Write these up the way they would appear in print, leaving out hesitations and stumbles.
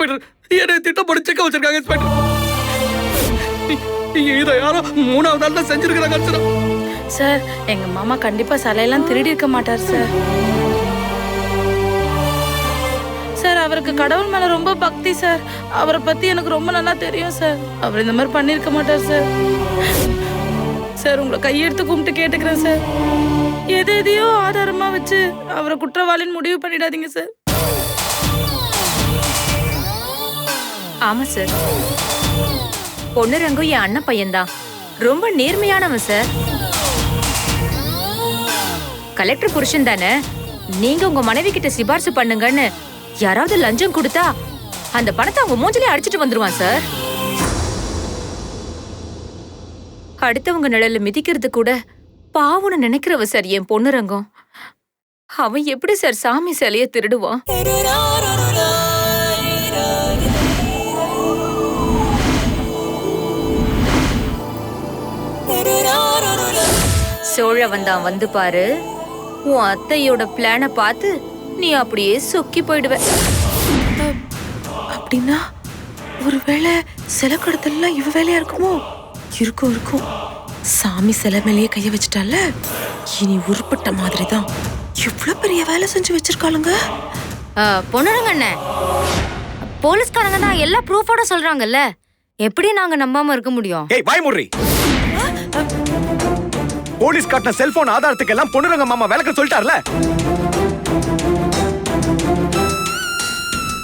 Inspector, என்னை திட்டப்படி செக்க வச்சிருக்காங்க inspector. இதை யாரோ 3வது நாள் தான் செஞ்சிருக்கிறாங்க அர்ச்சனா. சார், எங்க மாமா கண்டிப்பா சிலையெல்லாம் திருடி இருக்க மாட்டார் சார். சார், அவருக்கு கடவுள் மேல ரொம்ப பக்தி சார். அவரை பத்தி எனக்கு ரொம்ப நல்லா தெரியும் சார். அவர் இந்த மாதிரி பண்ணிருக்க மாட்டார் சார். சார், உங்களை கையெடுத்து கும்பிட்டு கேட்டுக்கிறேன் சார். எதையோ ஆதாரமா வச்சு அவரை குற்றவாளின்னு முடிவு பண்ணிடாதீங்க சார். ஆமா சார், பொன்னுரங்கு என் அண்ணன் பையன்தான். ரொம்ப நேர்மையானவன் சார். கலெக்டர் புருஷன் தானே. நீங்க உங்க மனைவி கிட்ட சிபாரிசு பண்ணுங்கன்னு யாராவது லஞ்சம் கொடுத்தா அந்த பணத்தை அவங்க மூஞ்சிலே அடிச்சிட்டு வந்துருவான் சார். அடுத்தவங்க நிழல்ல மிதிக்கிறது கூட பாவம்னு நினைக்கிறவ சார் என் பொன்னுரங்கம். அவன் எப்படி சார் சாமி சிலைய திருடுவான்? சோழ வந்தான் வந்து பாரு. உன் அத்தையோட பிளான பார்த்து நீ அப்படியே சொக்கி போயிடுவ. அப்படின்னா ஒருவேளை சிலை கடத்தலாம் இவ வேலையா இருக்குமோ? இருக்கும் இருக்கும். சாமி சிலை மேலேயே கைய வச்சுட்டால, இனி உருப்பட்ட மாதிரி தான். இவ்வளவு பெரிய வேலை செஞ்சு வச்சிருக்காளுங்க. பொண்ணுங்க அண்ணன், போலீஸ்காரங்க தான் எல்லா ப்ரூஃபோட சொல்றாங்கல்ல, எப்படி நாங்க நம்பாம இருக்க முடியும்? ஏய் வாய் மூடி. போலீஸ் காட்டின செல்போன் ஆதாரத்துக்கு எல்லாம் பொண்ணுரங்க மாமா விளக்க சொல்லிட்டார்ல.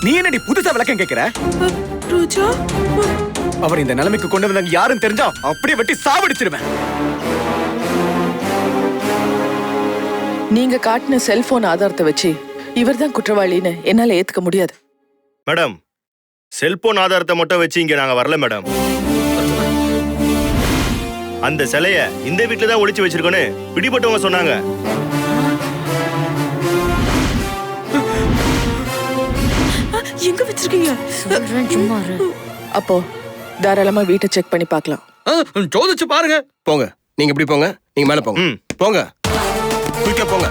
நீ என்னடி புதுசா விளக்கம் கேக்குற? ரோஜா, அவர் இந்த நிலைமைக்கு கொண்டு வந்தாங்க யாருன்னு தெரிஞ்சா அப்படியே வெட்டி சாவடிச்சிருவேன். நீங்க காட்டின செல்போன் ஆதாரத்தை வச்சு இவர்தான் குற்றவாளின்னு என்னால ஏத்துக்க முடியாது. மேடம், செல்போன் ஆதாரத்தை மட்டும் வச்சு இங்க நாங்க வரல மேடம். அந்த சிலைய இந்த வீட்டுல தான் ஒளிச்சு வச்சிருக்கோன்னு பிடிபட்டவங்க சொன்னாங்க. எங்க வச்சிருக்கீங்க? அப்போ தாராளமா வீட்டை செக் பண்ணி பார்க்கலாம். சோதிச்சு பாருங்க. போங்க, நீங்க இப்படி போங்க, நீங்க மேல போங்க. போங்க, குயிக்கா போங்க.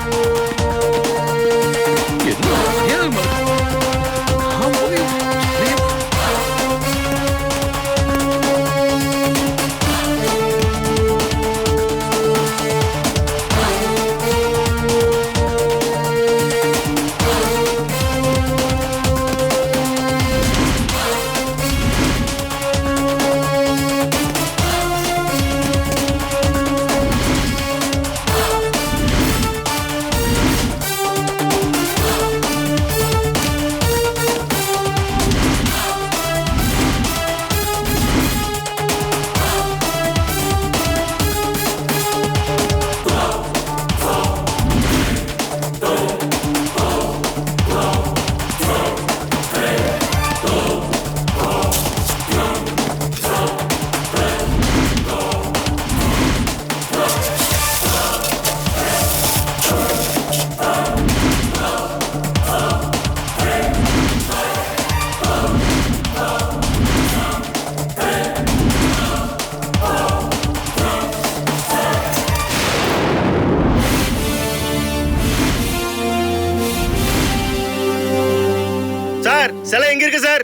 சார், சிலை எங்க இருக்கு சார்?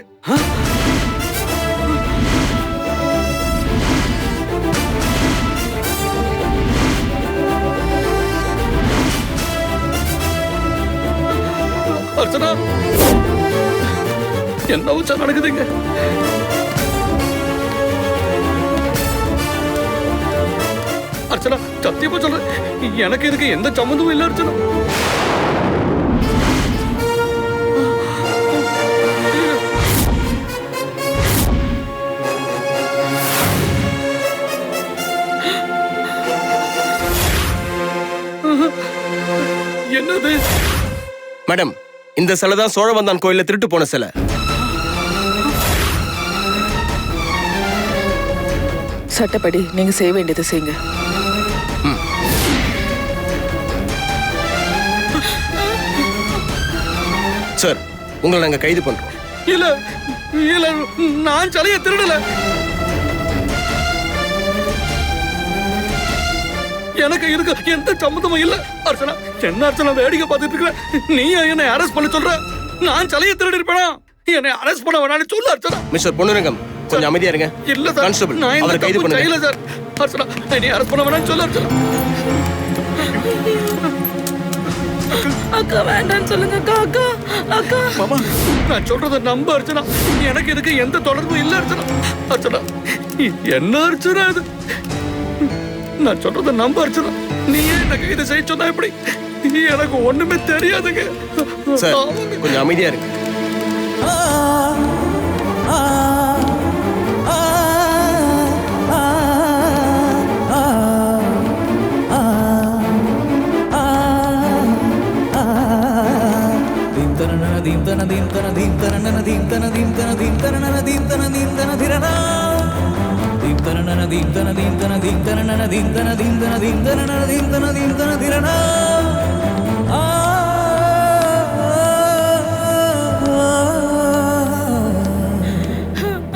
அர்ச்சனா, என்ன உச்சா நடக்குதுங்க? அர்ச்சனா, சத்தியமா சொல்றேன், எனக்கு இதுக்கு எந்த சம்மந்தமும் இல்லை அர்ச்சனா. என்னது? மேடம், இந்த சிலை தான் சோழவந்தான் கோயில்ல திருட்டு போன சிலை. சட்டப்படி நீங்க செய்ய வேண்டியதை செய்யுங்க. சார், உங்களை நாங்க கைது பண்றோம். இல்ல இல்ல, நான் சிலைய திருடல. எனக்கு இதுக்கு எந்த சம்மந்தமும் இல்ல. அர்ச்சனா, என்ன அர்ச்சனா வேடிக்கை பார்த்துட்டு இருக்க? நீ என்னை அரெஸ்ட் பண்ண சொல்ற? நான் சிலைய திருடி இருப்பேனா? என்னை அரெஸ்ட் பண்ண வேணாம்னு சொல்லு அர்ச்சனா. மிஸ்டர் பொன்னுரங்கம் கொஞ்சம் அமைதியா இருங்க. இல்ல சார், கான்ஸ்டபிள் நான் இந்த அவரை கைது தப்பு பண்ணுங்க. செய்யல சார். அர்ச்சனா, என்னை அரெஸ்ட் பண்ண வேணாம்னு சொல்லு அர்ச்சனா. அக்கா வேண்டாம்னு சொல்லுங்க அக்கா. அக்கா அக்கா மாமா, நான் சொல்றத நம்ப அர்ச்சனா. எனக்கு இதுக்கு எந்த தொடர்பும் இல்ல அர்ச்சனா. அர்ச்சனா, என்ன அர்ச்சனா இது? நான் சொல்றத நம்ப அர்ச்சனா. நீ ஏன் எனக்கு இதை செய்ய சொன்னா எப்படி? எனக்கு ஒண்ணுமே தெரியாதுங்க. சார் கொஞ்சம் அமைதியா இருங்க.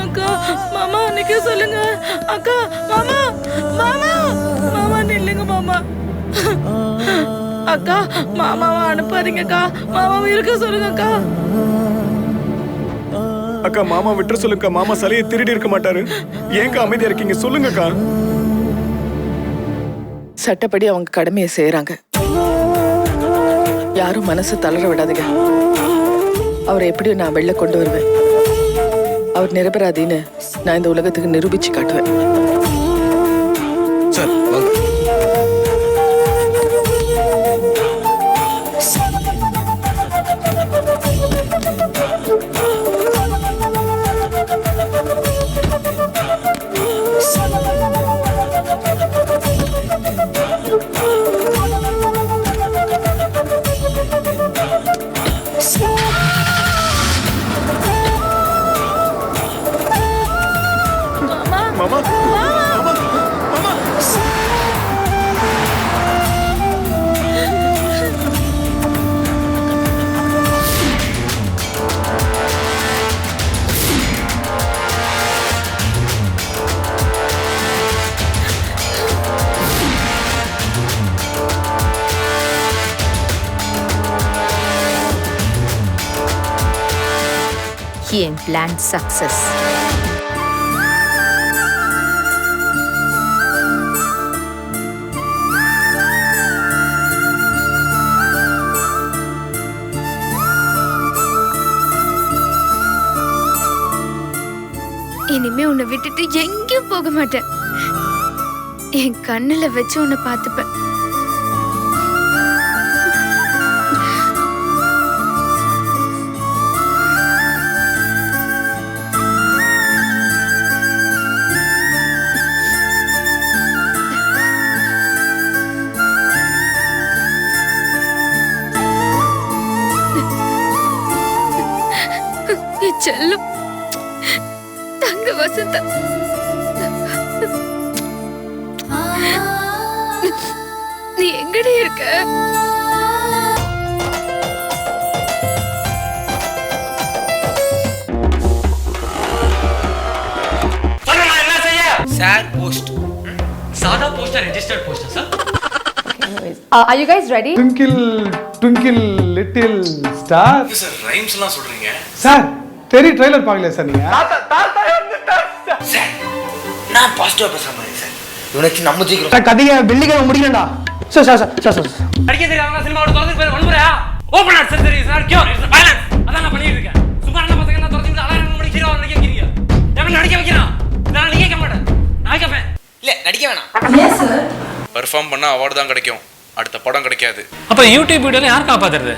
அக்கா மாமா நிக்க சொல்லுங்க. அக்கா மாமா மாமா மாமா நில்லுங்க மாமா. அக்கா மாமாவை அனுப்பாதீங்கக்கா. மாமாவை இருக்க சொல்லுங்க அக்கா. அக்கா மாமா விட்டுற சொல்லுங்க. மாமா சிலையை திருடி இருக்க மாட்டாரு. ஏங்க அமைதியா இருக்கீங்க? சொல்லுங்கக்கா. சட்டப்படி அவங்க கடமையை செய்யறாங்க. யாரும் மனசு தளர விடாதுங்க. அவரை எப்படியும் நான் வெளில கொண்டு வருவேன். அவர் நிரபராதின்னு நான் இந்த உலகத்துக்கு நிரூபிச்சு காட்டுவேன். சார் வாங்க. மாமா மாமா மாமா என் பிளான் சக்சஸ். இனிமே உன்னை விட்டுட்டு எங்கேயும் போக மாட்டேன். என் கண்ணுல வச்சு உன்னை பார்த்துப்பேன். என் செல்லம் தங்க வசந்தா, நீ எங்கடி இருக்க? சார் போஸ்ட் சாதா போஸ்டா ரெஜிஸ்டர்ட் போஸ்டா sir? Are you guys ready? Twinkle, twinkle, little star. Sir rhymes எல்லாம் சொல்றீங்க சார் தெரி ட்ரைலர் பார்க்கல சார் நீங்க? சார் நான் பாசிட்டிவா பேசுற மாதிரி சார். இவனுக்கு நம்ம ஜெயிக்கிறோம். கதையை வெள்ளிக்கிழமை முடிக்கலடா. சார் சார் சார் சார் அடிக்க தெரியாம சினிமாவோட தொடர்ந்து பேர் வன்முறையா? Open heart surgery sir cure is violence. அதான் நான் பண்ணிட்டு இருக்கேன். சுமாரான பசங்க எல்லாம் தொடர்ந்து அலாரம் பண்ணி ஹீரோ நடிக்க வைக்கிறீங்க. எவன் நடிக்க வைக்கிறான்? நான் நடிக்க மாட்டேன். நான் கேப்பேன். இல்ல நடிக்க வேணாம். Yes sir. பெர்ஃபார்ம் பண்ணா அவார்டு தான் கிடைக்கும், அடுத்த படம் கிடைக்காது. அப்ப யூடியூப் வீடியோல யார் காப்பாத்துறது?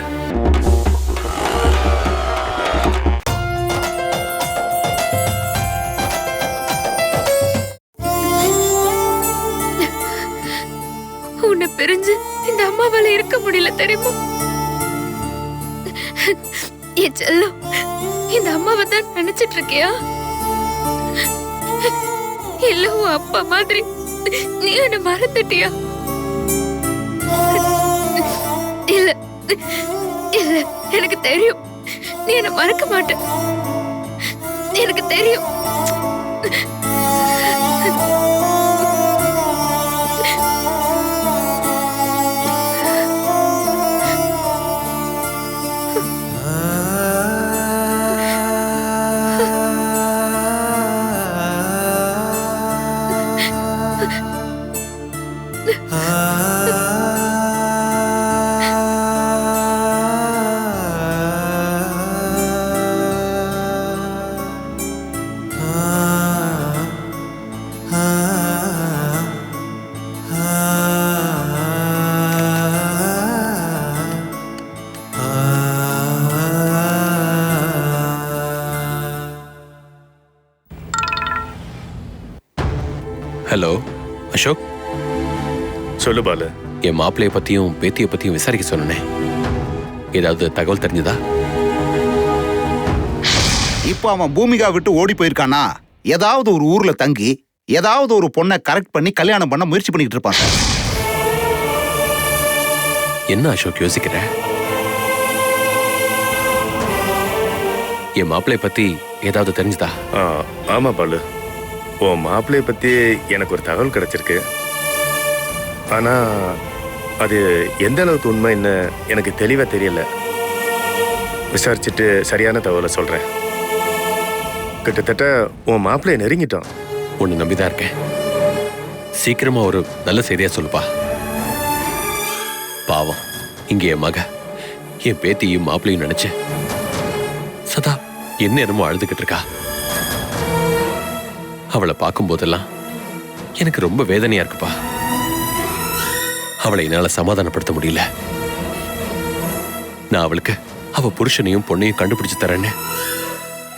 உன்னை பிரிஞ்சு இந்த அம்மாவால இருக்க முடியல தெரியுமா? என் செல்லம், இந்த அம்மாவை தான் நினைச்சிட்டு இருக்கியா? இல்ல உன் அப்பா மாதிரி நீ என்ன மறந்துட்டியா? இல்ல இல்ல, எனக்கு தெரியும் நீ என்ன மறக்க மாட்ட. எனக்கு தெரியும். ஹலோ அசோக், சொல்லு பாலு. என் மாப்பிள்ளைய பத்தியும் பேத்திய பத்தியும் விசாரிக்க சொன்னேன். ஏதாவது தகவல் தெரிஞ்சதா? இப்போ அவன் பூமிகா விட்டு ஓடி போயிருக்கானா, ஏதாவது ஒரு ஊர்ல தங்கி ஏதாவது ஒரு பொண்ணை கரெக்ட் பண்ணி கல்யாணம் பண்ண முயற்சி பண்ணிட்டு இருப்பான் சார். என்ன அசோக் யோசிக்கிற? என் மாப்பிள்ளைய பத்தி ஏதாவது தெரிஞ்சதா? ஆமா பாலு, உன் மாப்பிள்ளைய பத்தி எனக்கு ஒரு தகவல் கிடைச்சிருக்கு. ஆனா அது எந்த அளவுக்கு உண்மைன்னு எனக்கு தெளிவா தெரியல. விசாரிச்சுட்டு சரியான தகவலை சொல்றேன். கிட்டத்தட்ட உன் மாப்பிள்ளைய நெருங்கிட்டோம். உன்னை நம்பிதான் இருக்கேன். சீக்கிரமா ஒரு நல்ல செய்தியா சொல்லுப்பா. பாவம், இங்க என் மக என் பேத்தியும் மாப்பிள்ளையும் நினைச்சு சதா என்ன என்னமோ அழுதுகிட்டு இருக்கா. அவளை பார்க்கும் போதெல்லாம் எனக்கு ரொம்ப வேதனையா இருக்குப்பா. அவளை என்னால சமாதானப்படுத்த முடியல. நான் அவளுக்கு அவ புருஷனையும் பொண்ணையும் கண்டுபிடிச்சு தரேன்னு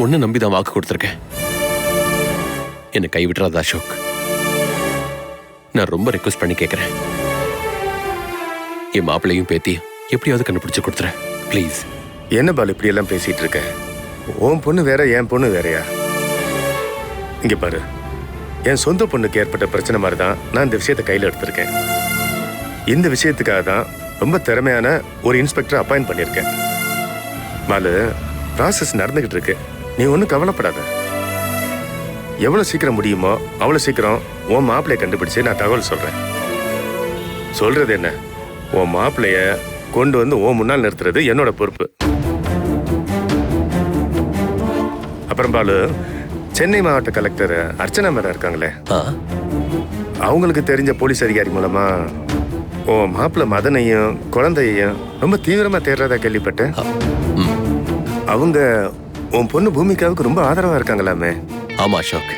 உன்னை நம்பிதான் வாக்கு கொடுத்துருக்கேன். என்னை கைவிட்டுறாதா அசோக்? நான் ரொம்ப ரெக்வஸ்ட் பண்ணி கேட்கிறேன். என் மாப்பிள்ளையும் பேத்தியும் எப்படியாவது கண்டுபிடிச்சு கொடுத்துறேன் ப்ளீஸ். என்ன பாலு இப்படி எல்லாம் பேசிட்டு இருக்க? உன் பொண்ணு வேற, என் பொண்ணு வேறயா? இங்க பாரு, என் சொந்த பொண்ணுக்கு ஏற்பட்ட பிரச்சனை மாதிரி தான் நான் இந்த விஷயத்தை கையில் எடுத்திருக்கேன். இந்த விஷயத்துக்காக தான் ரொம்ப திறமையான ஒரு இன்ஸ்பெக்டர் அப்பாயிண்ட் பண்ணியிருக்கேன். பாலு, ப்ராசஸ் நடந்துகிட்டு இருக்கு, நீ ஒன்றும் கவலைப்படாத. எவ்வளோ சீக்கிரம் முடியுமோ அவ்வளோ சீக்கிரம் உன் மாப்பிள்ளைய கண்டுபிடிச்சு நான் தகவல் சொல்றேன். சொல்றது என்ன, உன் மாப்பிள்ளைய கொண்டு வந்து உன் முன்னால் நிறுத்துறது என்னோட பொறுப்பு. அப்புறம் பாலு, சென்னை மாவட்ட கலெக்டர் அர்ச்சனா மேடம் இருக்காங்களே, அவங்களுக்கு தெரிஞ்ச போலீஸ் அதிகாரி மூலமா உன் மாப்பிள்ளை மதனையும் குழந்தையையும் ரொம்ப தீவிரமா தேடுறதா கேள்விப்பட்டேன். அவங்க உன் பொண்ணு பூமிகாவுக்கு ரொம்ப ஆதரவா இருக்காங்களாமே. ஆமா அசோக்,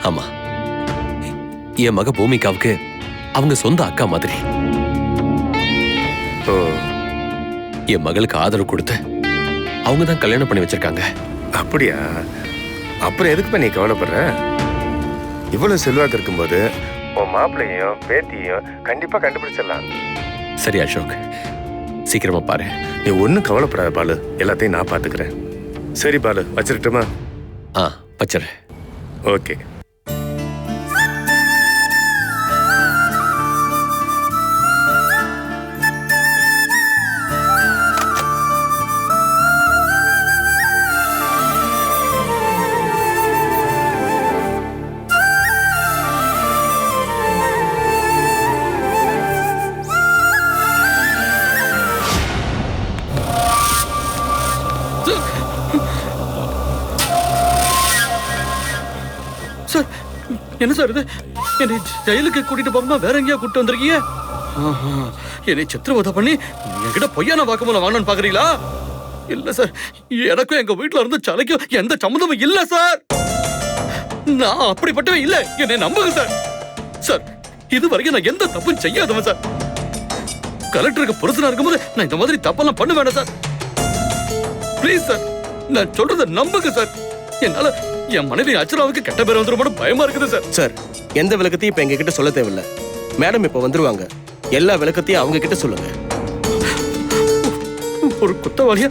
ஆமா. என் மக பூமிகாவுக்கு அவங்க சொந்த அக்கா மாதிரி. என் மகளுக்கு ஆதரவு கொடுத்து அவங்க தான் கல்யாணம் பண்ணி வச்சிருக்காங்க. அப்படியா? அப்புறம் எதுக்கு நீ கவலைப்படுற? இவ்வளவு செல்வாக்கு இருக்கும்போது உன் மாப்பிள்ளையும் பேத்தியும் கண்டிப்பா கண்டுபிடிச்சிடலாம். சரி அசோக், சீக்கிரமா பாரு. நீ ஒன்னும் கவலைப்படாத பாலு, எல்லாத்தையும் நான் பாத்துக்கிறேன். சரி பாலு, வச்சிருட்டுமா? வச்சிரு. ஓகே. சார், என்ன சார் இது? என்னை ஜெயிலுக்கு கூட்டிட்டு போகாம வேற எங்கேயா கூட்டிட்டு வந்திருக்கீங்க? என்னை சித்திரவதை பண்ணி என்கிட்ட பொய்யான வாக்குமூலம் வாங்கணும்னு பாக்குறீங்களா? இல்ல சார், எனக்கும் எங்க வீட்டுல இருந்து சலைக்கும் எந்த சம்மந்தமும் இல்ல சார். நான் அப்படிப்பட்டவே இல்ல, என்னை நம்புங்க சார். சார், இது வரைக்கும் நான் எந்த தப்பும் செய்யாதவன் சார். கலெக்டருக்கு புருஷனா இருக்கும்போது நான் இந்த மாதிரி தப்பெல்லாம் பண்ண வேண்டாம் சார். ப்ளீஸ் சார், நான் சொல்றத நம்புங்க சார். என்னால என் மனைவி அர்ச்சனாவுக்கு கெட்ட பேர் வந்துரும் பயமா இருக்குது சார். சார், எந்த விளக்கத்தையும் இப்ப எங்க கிட்ட சொல்ல தேவையில்ல. மேடம் இப்ப வந்துருவாங்க. எல்லா விளக்கத்தையும் அவங்க கிட்ட சொல்லுங்க. ஒரு குத்தவாளியா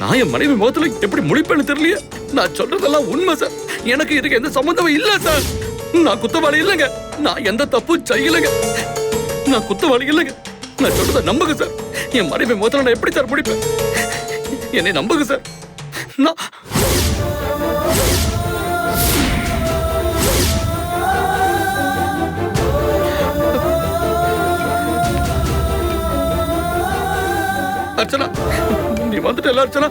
நான் என் மனைவி முகத்துல எப்படி முழிப்பேன்னு தெரியலையே. நான் சொல்றதெல்லாம் உண்மை சார். எனக்கு இதுக்கு எந்த சம்பந்தமும் இல்ல சார். நான் குத்தவாளி இல்லைங்க. நான் எந்த தப்பும் செய்யலைங்க. நான் குத்தவாளி இல்லைங்க. நான் சொல்றத நம்புங்க சார். என் மனைவி முகத்துல நான் எப்படி சார் முடிப்பேன்? என்னை நம்புங்க சார். நான் அர்ச்சனா, நீ வந்துட்டு அர்ச்சனா,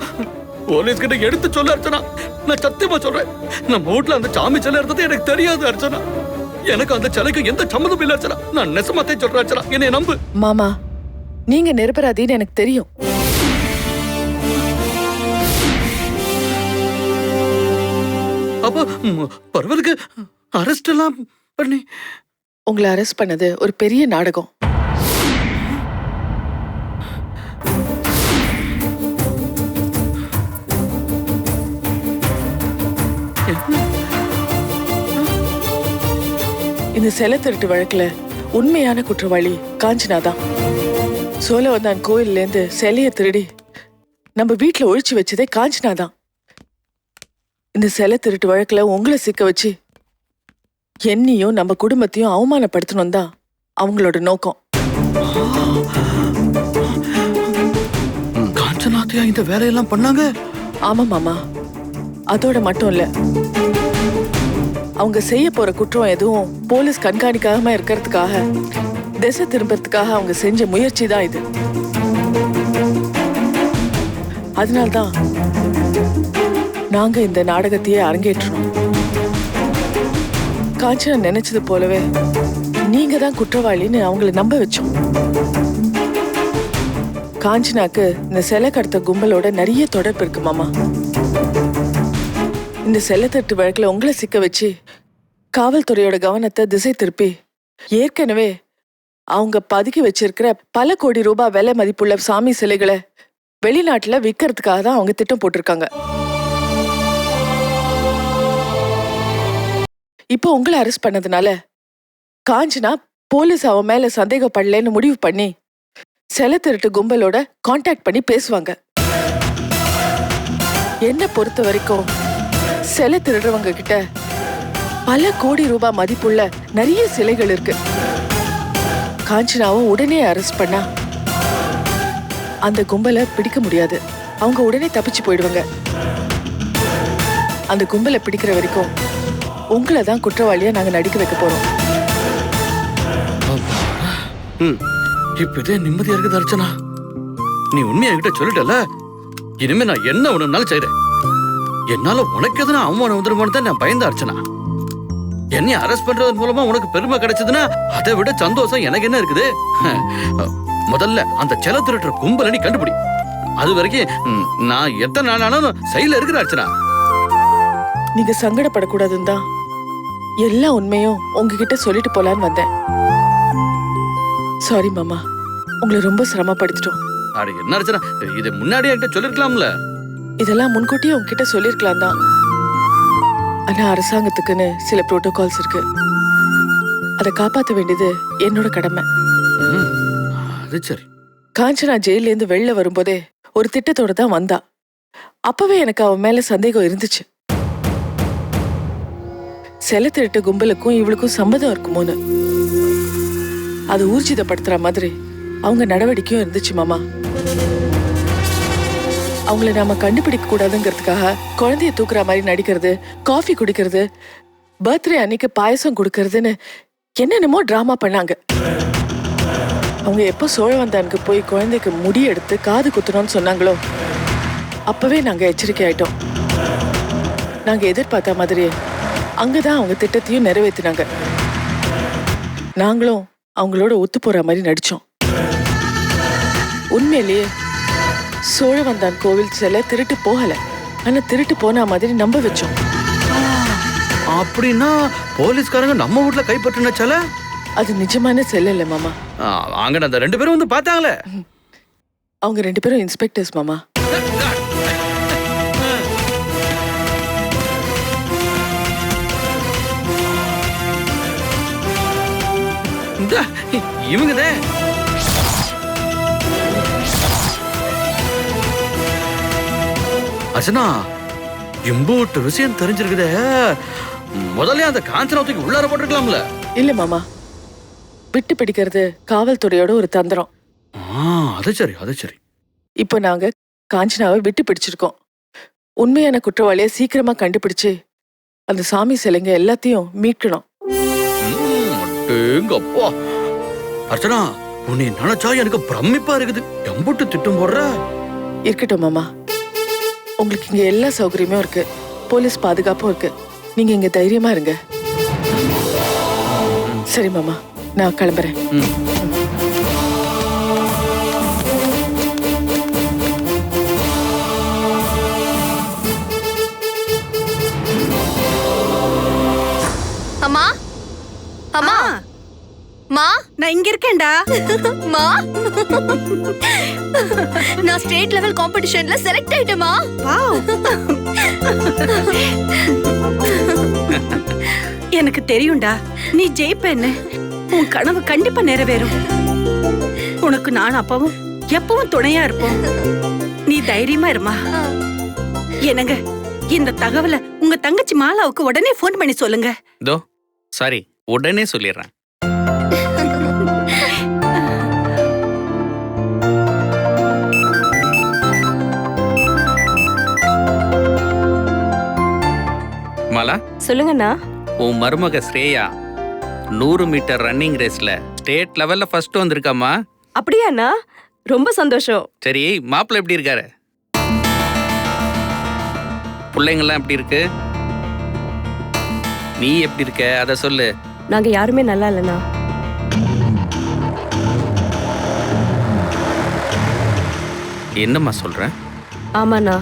போலீஸ் கிட்ட எடுத்து சொல்ல அர்ச்சனா. நான் சத்தியமா சொல்றேன், நம்ம வீட்டுல அந்த சாமி சிலை இருந்தது எனக்கு தெரியாது அர்ச்சனா. எனக்கு அந்த சிலைக்கு எந்த சம்மந்தமும் இல்ல அர்ச்சனா. நான் நெசமாத்தே சொல்றேன் அர்ச்சனா, என்னை நம்பு. மாமா, நீங்க நிரபராதின்னு எனக்கு தெரியும். அப்போ பரவலுக்கு அரெஸ்ட் எல்லாம் பண்ணி உங்களை அரெஸ்ட் பண்ணது ஒரு பெரிய நாடகம். இந்த சிலை திருட்டு வழக்குல உண்மையான குற்றவாளி காஞ்சனா தான். சோழவந்தான் கோயில்ல இருந்து சிலைய திருடி நம்ம வீட்டுல ஒழிச்சு வச்சதே காஞ்சனா தான். இந்த சிலை திருட்டு வழக்குல உங்களை சிக்க வச்சு என்னையும் நம்ம குடும்பத்தையும் அவமானப்படுத்தணும் தான் அவங்களோட நோக்கம். காஞ்சனாத்தையா இந்த வேலையெல்லாம் பண்ணாங்க? ஆமா மாமா, அதோட மட்டும் இல்ல, அவங்க செய்ய போற குற்றம் எதுவும் போலீஸ் கண்காணிக்காம இருக்கிறதுக்காக, திசை திரும்பறதுக்காக அவங்க செஞ்ச முயற்சி தான் இது. அதனால்தான் நாங்க இந்த நாடகத்தையே அரங்கேற்றணும். காஞ்சனா நினைச்சது போலவே நீங்க தான் குற்றவாளின்னு அவங்களை நம்ப வச்சோம். காஞ்சனாக்கு இந்த சிலை கடத்த கும்பலோட நிறைய தொடர்பு இருக்கு மாமா. இந்த சிலை திருட்டு வழக்குல உங்களை சிக்க வச்சு காவல்துறையோட கவனத்தை திசை திருப்பி ஏற்கனவே அவங்க பதுக்கி வச்சிருக்கிற பல கோடி ரூபாய் விலை மதிப்புள்ள சாமி சிலைகளை வெளிநாட்டுல விற்கிறதுக்காக தான் அவங்க திட்டம் போட்டிருக்காங்க. இப்போ உங்களை அரெஸ்ட் பண்ணதுனால காஞ்சனா போலீஸ் அவன் மேல சந்தேகப்படலன்னு முடிவு பண்ணி சிலை திருட்டு கும்பலோட கான்டாக்ட் பண்ணி பேசுவாங்க. என்ன பொறுத்த வரைக்கும் சிலை திருடுறவங்க கிட்ட பல கோடி ரூபாய் மதிப்புள்ள நிறைய சிலைகள் இருக்கு. காஞ்சனாவும் உடனே அரெஸ்ட் பண்ணா அந்த கும்பலை பிடிக்க முடியாது. அவங்க உடனே தப்பிச்சு போயிடுவாங்க. அந்த கும்பலை பிடிக்கிற வரைக்கும் உங்களை தான் குற்றவாளியா நாங்க நடிக்க வைக்க போறோம். இப்பதே நிம்மதியா இருக்குது அர்ச்சனா. நீ உண்மையா என்கிட்ட சொல்லிட்டல, இனிமே நான் என்ன ஒண்ணுனாலும் செய்றேன். என்னால உனக்கு எதுனா அவமானம் வந்துருமோன்னு தான் நான் பயந்த அர்ச்சனா. என்னை அரெஸ்ட் பண்றது மூலமா உனக்கு பெருமை கிடைச்சதுன்னா அதை விட சந்தோஷம் எனக்கு என்ன இருக்குது? முதல்ல அந்த செல திருட்டுற கும்பலை நீ கண்டுபிடி. அது வரைக்கும் நான் எத்தனை நாளானாலும் செயல இருக்கிற அர்ச்சனா. நீங்க சங்கடப்படக்கூடாதுன்னு தான் எல்லா உண்மையும் உங்ககிட்ட சொல்லிட்டு போலான்னு வந்தேன். சாரி மாமா, உங்களை ரொம்ப சிரமப்படுத்திட்டோம். அட என்ன அர்ச்சனா, இது முன்னாடியே என்கிட்ட சொல்லிருக்கலாம்ல. இதெல்லாம் முன்கூட்டியே உங்ககிட்ட சொல்லிருக்கலாம் தான். ஆனா அரசாங்கத்துக்குன்னு சில புரோட்டோகால்ஸ் இருக்கு. அதை காப்பாற்ற வேண்டியது என்னோட கடமை. அது சரி. காஞ்சனா ஜெயில இருந்து வெளில வரும்போதே ஒரு திட்டத்தோட தான் வந்தா. அப்பவே எனக்கு அவன் மேல சந்தேகம் இருந்துச்சு. சிலை திருட்டு கும்பலுக்கும் இவளுக்கும் சம்மதம் இருக்குமோன்னு. அது ஊர்ஜிதப்படுத்துற மாதிரி அவங்க நடவடிக்கையும் இருந்துச்சு மாமா. அவங்கள நாம கண்டுபிடிக்க கூடாதுங்கிறதுக்காக குழந்தைய தூக்குற மாதிரி நடிக்கிறது, காஃபி குடிக்கிறது, பர்த்டே அன்னைக்கு பாயசம் கொடுக்கறதுன்னு என்னென்னமோ டிராமா பண்ணாங்க. அவங்க எப்போ சோழவந்தானுக்கு போய் குழந்தைக்கு முடி எடுத்து காது குத்தணும்னு சொன்னாங்களோ அப்பவே நாங்க எச்சரிக்கை ஆயிட்டோம். நாங்க எதிர்பார்த்த மாதிரியே அங்கதான் அவங்க திட்டத்தையும் நிறைவேற்றினாங்க. நாங்களும் அவங்களோட ஒத்து போற மாதிரி நடிச்சோம். உண்மையிலேயே சோழவந்தான் கோவில் சிலை திருட்டு போகல, ஆனா திருட்டு போன மாதிரி நம்ப வச்சோம். அப்படின்னா போலீஸ்காரங்க நம்ம வீட்டுல கைப்பற்றின சிலை அது நிஜமான சிலை இல்ல மாமா. அங்க அந்த 2 பேரும் வந்து பார்த்தாங்களே, அவங்க 2 பேரும் இன்ஸ்பெக்டர்ஸ் மாமா. இவங்கதே அர்ச்சனா, இம்பூட்டு விஷயம் தெரிஞ்சிருக்குதே. முதல்ல அந்த காஞ்சனாத்துக்கு உள்ளார போட்டிருக்கலாம்ல. இல்ல மாமா, விட்டு பிடிக்கிறது காவல்துறையோட ஒரு தந்திரம். அது சரி, அது சரி. இப்போ நாங்க காஞ்சனாவை விட்டு பிடிச்சிருக்கோம். உண்மையான குற்றவாளியை சீக்கிரமா கண்டுபிடிச்சு அந்த சாமி சிலைங்க எல்லாத்தையும் மீட்கணும். அப்பா அர்ச்சனா, உன்னை நினைச்சா எனக்கு பிரமிப்பா இருக்குது. எம்புட்டு திட்டம் போடுற. இருக்கட்டும் மாமா, உங்களுக்கு இங்க எல்லா சௌகரியமும் இருக்கு, போலீஸ் பாதுகாப்பும் இருக்கு. நீங்க இங்க தைரியமா இருங்க. சரி மாமா, நான் கிளம்புறேன். அம்மா, அம்மா, மா, நான் இங்க இருக்கேன்டா. மா, நான் ஸ்டேட் லெவல் காம்படிஷன்ல செலக்ட் ஆயிட்டேமா. வாவ். எனக்கு தெரியும்டா, நீ ஜெயிப்பேன்னு. உன் கனவு கண்டிப்பா நிறைவேறும். உனக்கு நான் அப்பாவும் எப்பவும் துணையா இருப்போம். நீ தைரியமா இருமா. என்னங்க, இந்த தகவலை உங்க தங்கச்சி மாலாவுக்கு உடனே போன் பண்ணி சொல்லுங்க. தோ சாரி, உடனே சொல்லிடுறேன். மாலா, சொல்லுங்கண்ணா. உன் மருமக ஸ்ரேயா 100 மீட்டர் ரன்னிங் ரேஸ்ல ஸ்டேட் லெவல்ல ஃபர்ஸ்ட் வந்திருக்காமா. அப்படியாண்ணா? ரொம்ப சந்தோஷம். சரி, மாப்பிள்ளை எப்படி இருக்காரு? பிள்ளைங்கள்லாம் எப்படி இருக்கு? நீ எப்படி இருக்க அத சொல்லு. நாங்க யாருமே நல்லா இல்லைண்ணா. என்னம்மா சொல்ற? ஆமாண்ணா,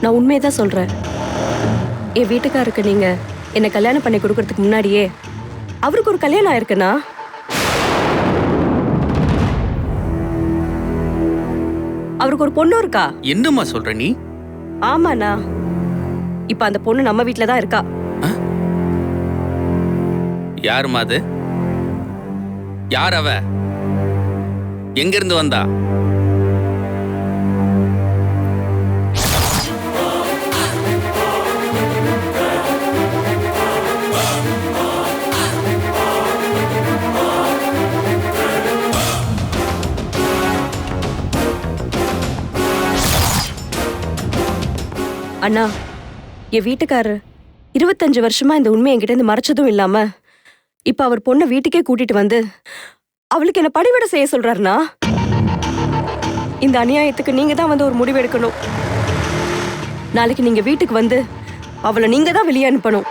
நான் உண்மையதான் சொல்றேன். என் வீட்டுக்காருக்கு நீங்க என்ன கல்யாணம் பண்ணி கொடுக்கறதுக்கு முன்னாடியே அவருக்கு ஒரு கல்யாணம் ஆயிருக்குண்ணா. அவருக்கு ஒரு பொண்ணு இருக்கா. என்னம்மா சொல்ற நீ? ஆமாண்ணா, இப்ப அந்த பொண்ணு நம்ம வீட்டுல தான் இருக்கா. யாருமா அது? யார் அவ? எங்க இருந்து வந்தா? அண்ணா, என் வீட்டுக்காரர் 25 வருஷமா இந்த உண்மை என்கிட்ட இருந்து மறைச்சதும் இல்லாம இப்ப அவர் பொண்ணை வீட்டுக்கே கூட்டிட்டு வந்து அவளுக்கு என்ன பணிவிட செய்ய சொல்றாருண்ணா. இந்த அநியாயத்துக்கு நீங்க தான் வந்து ஒரு முடிவு எடுக்கணும். நாளைக்கு நீங்க வீட்டுக்கு வந்து அவளை நீங்க தான் வெளியே அனுப்பணும்.